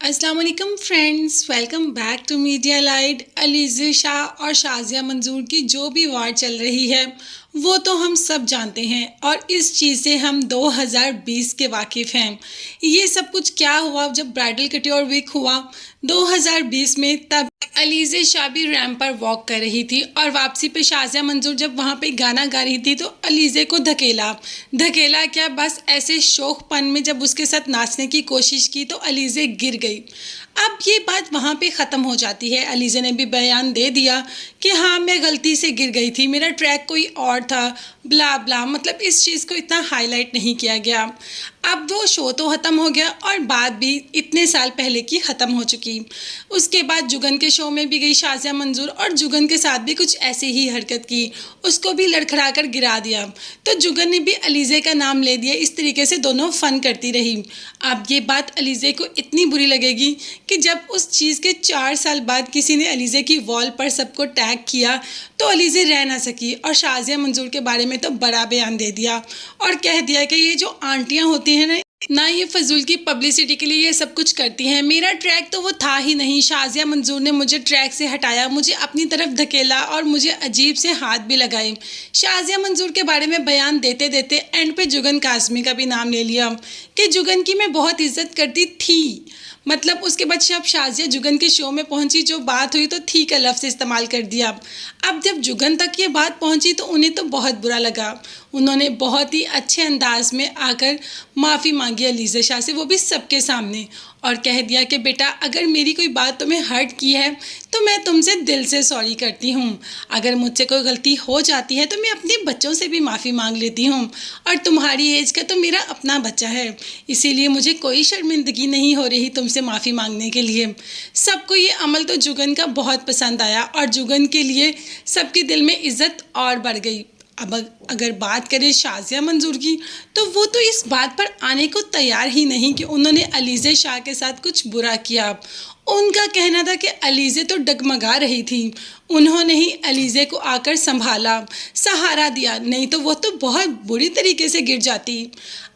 अस्सलाम वालेकुम friends, welcome back to media light. Alizeh Shah और शाज़िया मंजूर की जो भी वार चल रही है वो तो हम सब जानते हैं और इस चीज़ से हम 2020 के वाकिफ़ हैं। ये सब कुछ क्या हुआ जब ब्राइडल कट्योर वीक हुआ 2020 में, तब अलीज़े शाह भी रैंप पर वॉक कर रही थी और वापसी पे शाज़िया मंजूर जब वहाँ पे गाना गा रही थी तो अलीज़े को धकेला क्या, बस ऐसे शौकपन में जब उसके साथ नाचने की कोशिश की तो अलीज़े गिर गई। अब ये बात वहाँ पे ख़त्म हो जाती है। अलीज़े ने भी बयान दे दिया कि हाँ, मैं गलती से गिर गई थी, मेरा ट्रैक कोई और था, ब्ला ब्ला, मतलब इस चीज़ को इतना हाईलाइट नहीं किया गया। अब वो शो तो ख़त्म हो गया और बात भी इतने साल पहले की ख़त्म हो चुकी। उसके बाद जुगन के शो में भी गई शाज़िया मंजूर और जुगन के साथ भी कुछ ऐसी ही हरकत की, उसको भी लड़खड़ा कर गिरा दिया। तो जुगन ने भी अलीज़े का नाम ले दिया। इस तरीके से दोनों फ़न करती रही। अब ये बात अलीज़े को इतनी बुरी लगेगी कि जब उस चीज़ के 4 साल बाद किसी ने अलीज़े की वॉल पर सबको टैग किया तो अलीज़े रह ना सकी और शाज़िया मंजूर के बारे में तो बड़ा बयान दे दिया और कह दिया कि ये जो आंटियां होती हैं ना ये फजूल की पब्लिसिटी के लिए ये सब कुछ करती हैं। मेरा ट्रैक तो वो था ही नहीं, शाज़िया मंजूर ने मुझे ट्रैक से हटाया, मुझे अपनी तरफ धकेला और मुझे अजीब से हाथ भी लगाए। शाज़िया मंजूर के बारे में बयान देते देते एंड पे जुगन काज़मी का भी नाम ले लिया कि जुगन की मैं बहुत इज्जत करती थी। मतलब उसके बाद जब शाज़िया जुगन के शो में पहुंची जो बात हुई तो थी का लफ्ज़ इस्तेमाल कर दिया। अब जब जुगन तक ये बात पहुंची तो उन्हें तो बहुत बुरा लगा। उन्होंने बहुत ही अच्छे अंदाज में आकर माफ़ी मांगी अलीज़े शाह से, वो भी सबके सामने, और कह दिया कि बेटा अगर मेरी कोई बात तुम्हें हर्ट की है तो मैं तुमसे दिल से सॉरी करती हूँ। अगर मुझसे कोई गलती हो जाती है तो मैं अपने बच्चों से भी माफ़ी मांग लेती हूँ और तुम्हारी एज का तो मेरा अपना बच्चा है, इसीलिए मुझे कोई शर्मिंदगी नहीं हो रही तुमसे माफ़ी मांगने के लिए। सबको ये अमल तो जुगन का बहुत पसंद आया और जुगन के लिए सबके दिल में इज़्ज़त और बढ़ गई। अब अगर बात करें शाज़िया मंजूर की तो वो तो इस बात पर आने को तैयार ही नहीं कि उन्होंने अलीज़े शाह के साथ कुछ बुरा किया। उनका कहना था कि अलीज़े तो डगमगा रही थी, उन्होंने ही अलीज़े को आकर संभाला, सहारा दिया, नहीं तो वो तो बहुत बुरी तरीके से गिर जाती।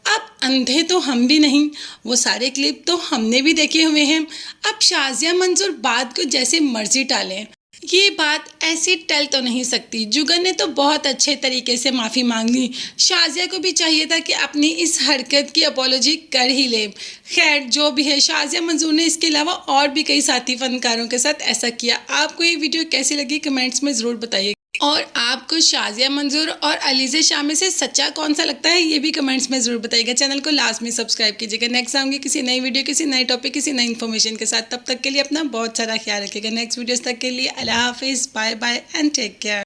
अब अंधे तो हम भी नहीं, वो सारे क्लिप तो हमने भी देखे हुए हैं। अब शाज़िया मंजूर बात को जैसे मर्जी टालें, ये बात ऐसी टल तो नहीं सकती। जुगन ने तो बहुत अच्छे तरीके से माफ़ी मांग ली, शाज़िया को भी चाहिए था कि अपनी इस हरकत की अपॉलोजी कर ही ले। खैर जो भी है, शाज़िया मंजूर ने इसके अलावा और भी कई साथी फनकारों के साथ ऐसा किया। आपको ये वीडियो कैसी लगी कमेंट्स में ज़रूर बताइए और आपको शाज़िया मंजूर और अलीज़े शाह में से सच्चा कौन सा लगता है ये भी कमेंट्स में ज़रूर बताइएगा। चैनल को लास्ट में सब्सक्राइब कीजिएगा। नेक्स्ट आऊँगी किसी नई वीडियो, किसी नए टॉपिक, किसी नई इन्फॉर्मेशन के साथ। तब तक के लिए अपना बहुत सारा ख्याल रखिएगा। नेक्स्ट वीडियोस तक के लिए अल्लाह हाफिज़, bye bye and take care.